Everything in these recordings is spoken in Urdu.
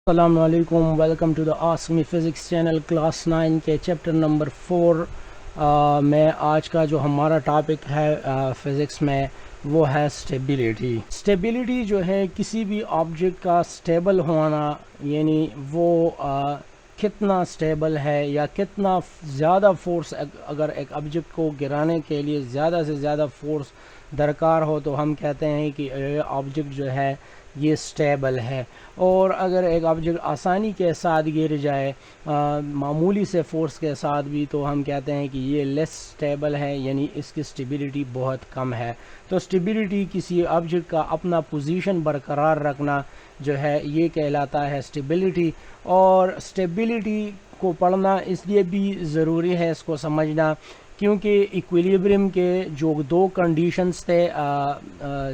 السلام علیکم، welcome to the ask me physics channel class 9 کے چیپٹر نمبر 4 میں آج کا جو ہمارا ٹاپک ہے فزکس میں وہ ہے اسٹیبلٹی۔ اسٹیبلٹی جو ہے کسی بھی آبجیکٹ کا اسٹیبل ہونا، یعنی وہ کتنا اسٹیبل ہے یا کتنا زیادہ فورس اگر ایک آبجیکٹ کو گرانے کے لیے زیادہ سے زیادہ فورس درکار ہو تو ہم کہتے ہیں کہ یہ آبجیکٹ جو ہے یہ اسٹیبل ہے، اور اگر ایک آبجیکٹ آسانی کے ساتھ گر جائے معمولی سے فورس کے ساتھ بھی تو ہم کہتے ہیں کہ یہ لیس اسٹیبل ہے، یعنی اس کی اسٹیبلٹی بہت کم ہے۔ تو اسٹیبلٹی کسی آبجیکٹ کا اپنا پوزیشن برقرار رکھنا جو ہے یہ کہلاتا ہے اسٹیبلٹی، اور اسٹیبلٹی کو پڑھنا اس لیے بھی ضروری ہے، اس کو سمجھنا، کیونکہ ایکویلیبریم کے جو دو کنڈیشنز تھے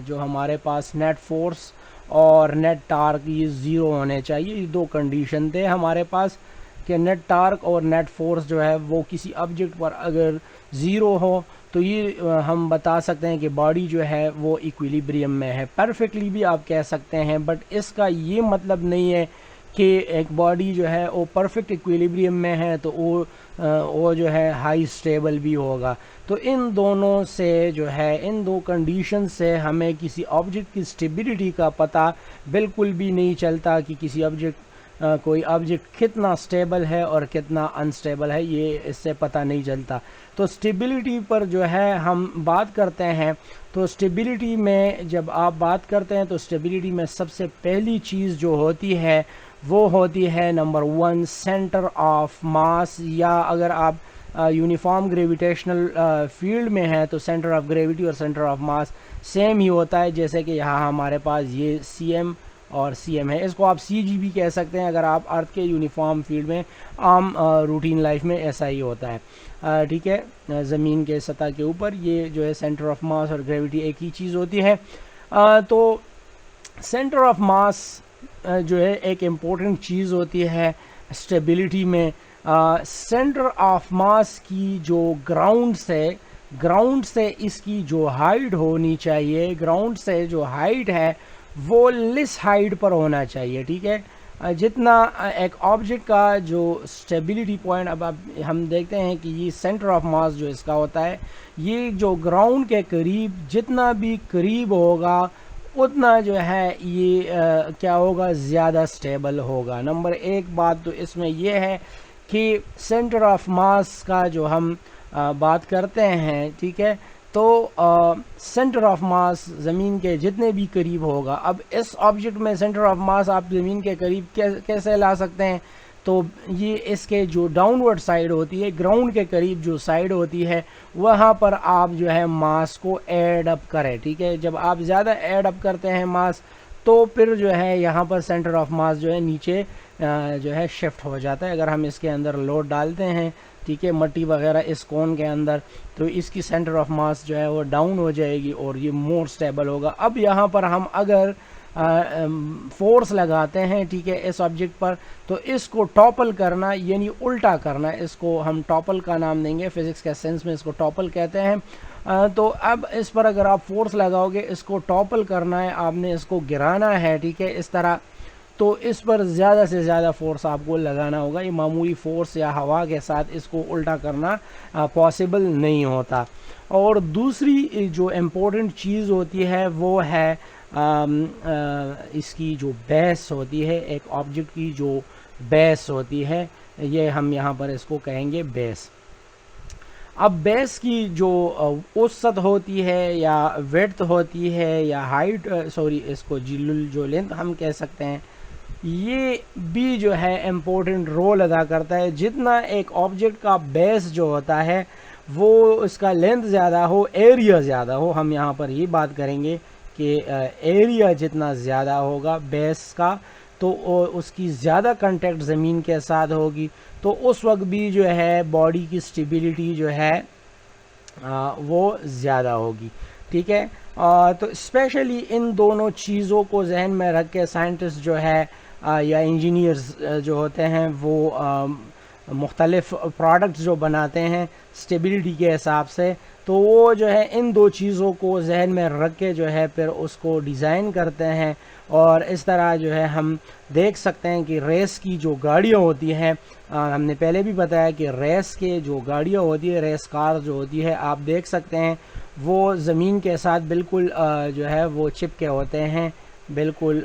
جو ہمارے پاس نیٹ فورس اور نیٹ ٹارک یہ زیرو ہونے چاہیے، یہ دو کنڈیشن تھے ہمارے پاس کہ نیٹ ٹارک اور نیٹ فورس جو ہے وہ کسی آبجیکٹ پر اگر زیرو ہو تو یہ ہم بتا سکتے ہیں کہ باڈی جو ہے وہ ایکویلیبریم میں ہے۔ پرفیکٹلی بھی آپ کہہ سکتے ہیں، بٹ اس کا یہ مطلب نہیں ہے کہ ایک باڈی جو ہے وہ پرفیکٹ ایکویلیبریم میں ہے تو وہ جو ہے ہائی اسٹیبل بھی ہوگا۔ تو ان دونوں سے جو ہے ان دو کنڈیشن سے ہمیں کسی آبجیکٹ کی اسٹیبلٹی کا پتہ بالکل بھی نہیں چلتا کہ کسی کوئی آبجیکٹ کتنا اسٹیبل ہے اور کتنا انسٹیبل ہے، یہ اس سے پتہ نہیں چلتا۔ تو اسٹیبلٹی پر جو ہے ہم بات کرتے ہیں، تو اسٹیبلٹی میں جب آپ بات کرتے ہیں تو اسٹیبلٹی میں سب سے پہلی چیز جو ہوتی ہے وہ ہوتی ہے نمبر 1 سینٹر آف ماس، یا اگر آپ یونیفارم گریویٹیشنل فیلڈ میں ہیں تو سینٹر آف گریویٹی اور سینٹر آف ماس سیم ہی ہوتا ہے، جیسے کہ یہاں ہمارے پاس یہ سی ایم اور سی ایم ہے، اس کو آپ سی جی بھی کہہ سکتے ہیں اگر آپ ارتھ کے یونیفارم فیلڈ میں، عام روٹین لائف میں ایسا ہی ہوتا ہے، ٹھیک ہے، زمین کے سطح کے اوپر یہ جو ہے سینٹر آف ماس اور گریویٹی ایک ہی چیز ہوتی ہے۔ تو سینٹر آف ماس جو ہے ایک امپورٹنٹ چیز ہوتی ہے اسٹیبلٹی میں۔ سینٹر آف ماس کی جو گراؤنڈ سے اس کی جو ہائٹ ہونی چاہیے، گراؤنڈ سے جو ہائٹ ہے وہ لیس ہائٹ پر ہونا چاہیے، ٹھیک ہے۔ جتنا ایک آبجیکٹ کا جو اسٹیبلٹی پوائنٹ، اب ہم دیکھتے ہیں کہ یہ سینٹر آف ماس جو اس کا ہوتا ہے یہ جو گراؤنڈ کے قریب جتنا بھی قریب ہوگا اتنا جو ہے یہ کیا ہوگا، زیادہ اسٹیبل ہوگا۔ نمبر ایک بات تو اس میں یہ ہے کہ سینٹر آف ماس کا جو ہم بات کرتے ہیں، ٹھیک ہے، تو سینٹر آف ماس زمین کے جتنے بھی قریب ہوگا، اب اس آبجیکٹ میں سینٹر آف ماس آپ زمین کے قریب کیسے لا سکتے ہیں، تو یہ اس کے جو ڈاؤن ورڈ سائڈ ہوتی ہے، گراؤنڈ کے قریب جو سائڈ ہوتی ہے وہاں پر آپ جو ہے ماس کو ایڈ اپ کریں، ٹھیک ہے۔ جب آپ زیادہ ایڈ اپ کرتے ہیں ماس تو پھر جو ہے یہاں پر سینٹر آف ماس جو ہے نیچے جو ہے شفٹ ہو جاتا ہے۔ اگر ہم اس کے اندر لوڈ ڈالتے ہیں، ٹھیک ہے، مٹی وغیرہ اس کون کے اندر، تو اس کی سینٹر آف ماس جو ہے وہ ڈاؤن ہو جائے گی اور یہ مور اسٹیبل ہوگا۔ اب یہاں پر ہم اگر فورس لگاتے ہیں، ٹھیک ہے، اس آبجیکٹ پر، تو اس کو ٹاپل کرنا یعنی الٹا کرنا، اس کو ہم ٹاپل کا نام دیں گے، فزکس کے سینس میں اس کو ٹاپل کہتے ہیں۔ تو اب اس پر اگر آپ فورس لگاؤ گے، اس کو ٹاپل کرنا ہے، آپ نے اس کو گرانا ہے، ٹھیک ہے، اس طرح، تو اس پر زیادہ سے زیادہ فورس آپ کو لگانا ہوگا، یہ معمولی فورس یا ہوا کے ساتھ اس کو الٹا کرنا پاسبل نہیں ہوتا۔ اور دوسری جو امپورٹنٹ چیز ہوتی ہے وہ ہے اس کی جو بیس ہوتی ہے، ایک آبجیکٹ کی جو بیس ہوتی ہے، یہ ہم یہاں پر اس کو کہیں گے بیس۔ اب بیس کی جو وسعت ہوتی ہے یا ویڈتھ ہوتی ہے یا ہائٹ، اس کو جو لینتھ ہم کہہ سکتے ہیں، یہ بھی جو ہے امپورٹنٹ رول ادا کرتا ہے۔ جتنا ایک آبجیکٹ کا بیس جو ہوتا ہے وہ اس کا لینتھ زیادہ ہو، ایریا زیادہ ہو، ہم یہاں پر یہ بات کریں گے کہ ایریا جتنا زیادہ ہوگا بیس کا تو اس کی زیادہ کنٹیکٹ زمین کے ساتھ ہوگی، تو اس وقت بھی جو ہے باڈی کی اسٹیبلٹی جو ہے وہ زیادہ ہوگی، ٹھیک ہے۔ تو اسپیشلی ان دونوں چیزوں کو ذہن میں رکھ کے سائنٹسٹ جو ہے یا انجینئرز جو ہوتے ہیں وہ مختلف پروڈکٹس جو بناتے ہیں اسٹیبلٹی کے حساب سے، تو وہ جو ہے ان دو چیزوں کو ذہن میں رکھ کے جو ہے پھر اس کو ڈیزائن کرتے ہیں، اور اس طرح جو ہے ہم دیکھ سکتے ہیں کہ ریس کی جو گاڑیاں ہوتی ہیں، ہم نے پہلے بھی بتایا کہ ریس کے جو گاڑیاں ہوتی ہے، ریس کار جو ہوتی ہے، آپ دیکھ سکتے ہیں وہ زمین کے ساتھ بالکل جو ہے وہ چپکے ہوتے ہیں، بالکل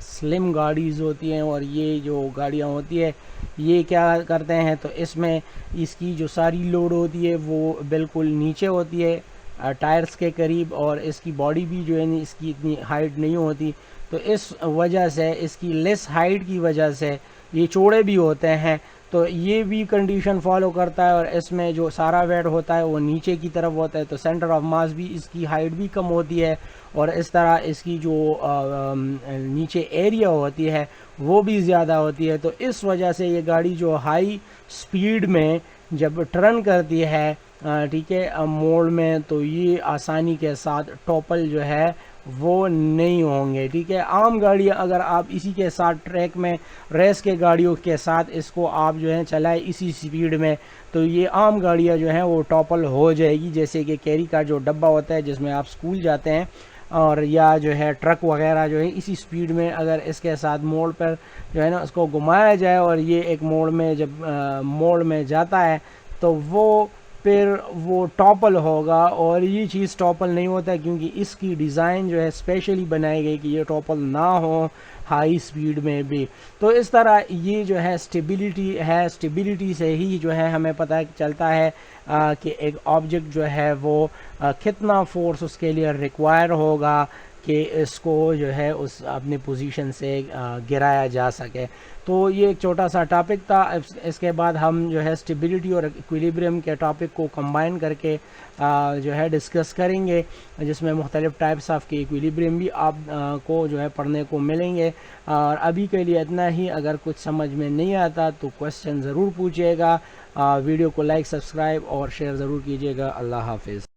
سلم گاڑیز ہوتی ہیں. اور یہ جو گاڑیاں ہوتی ہے یہ کیا کرتے ہیں، تو اس میں اس کی جو ساری لوڈ ہوتی ہے وہ بالکل نیچے ہوتی ہے ٹائرز کے قریب، اور اس کی باڈی بھی جو ہے اس کی اتنی ہائٹ نہیں ہوتی، تو اس وجہ سے اس کی لیس ہائٹ کی وجہ سے یہ چوڑے بھی ہوتے ہیں. تو یہ بھی کنڈیشن فالو کرتا ہے، اور اس میں جو سارا ویٹ ہوتا ہے وہ نیچے کی طرف ہوتا ہے، تو سینٹر آف ماس بھی اس کی ہائٹ بھی کم ہوتی ہے، اور اس طرح اس کی جو نیچے ایریا ہوتی ہے وہ بھی زیادہ ہوتی ہے. تو اس وجہ سے یہ گاڑی جو ہائی سپیڈ میں جب ٹرن کرتی ہے ٹھیک ہے موڑ میں، تو یہ آسانی کے ساتھ ٹوپل جو ہے وہ نہیں ہوں گے. ٹھیک ہے، عام گاڑیاں اگر آپ اسی کے ساتھ ٹریک میں ریس کے گاڑیوں کے ساتھ اس کو آپ جو ہے چلائے اسی سپیڈ میں، تو یہ عام گاڑیاں جو ہیں وہ ٹوپل ہو جائے گی. جیسے کہ کیری کا جو ڈبہ ہوتا ہے جس میں آپ اسکول جاتے ہیں، اور یا جو ہے ٹرک وغیرہ جو ہے اسی سپیڈ میں اگر اس کے ساتھ موڑ پر جو ہے نا اس کو گھمایا جائے، اور یہ ایک موڑ میں جب موڑ میں جاتا ہے تو وہ پھر وہ ٹاپل ہوگا. اور یہ چیز ٹاپل نہیں ہوتا ہے کیونکہ اس کی ڈیزائن جو ہے اسپیشلی بنائی گئی کہ یہ ٹاپل نہ ہو ہائی سپیڈ میں بھی. تو اس طرح یہ جو ہے اسٹیبلٹی ہے، اسٹیبلٹی سے ہی جو ہے ہمیں پتہ چلتا ہے کہ ایک آبجیکٹ جو ہے وہ کتنا فورس اس کے لیے ریکوائر ہوگا کہ اس کو جو ہے اس اپنی پوزیشن سے گرایا جا سکے. تو یہ ایک چھوٹا سا ٹاپک تھا. اس کے بعد ہم جو ہے اسٹیبلٹی اور ایکویلیبریم کے ٹاپک کو کمبائن کر کے جو ہے ڈسکس کریں گے، جس میں مختلف ٹائپس آف کے ایکویلیبریم بھی آپ کو جو ہے پڑھنے کو ملیں گے. اور ابھی کے لیے اتنا ہی. اگر کچھ سمجھ میں نہیں آتا تو کوشچن ضرور پوچھیے گا. ویڈیو کو لائک، سبسکرائب اور شیئر ضرور کیجیے گا. اللہ حافظ.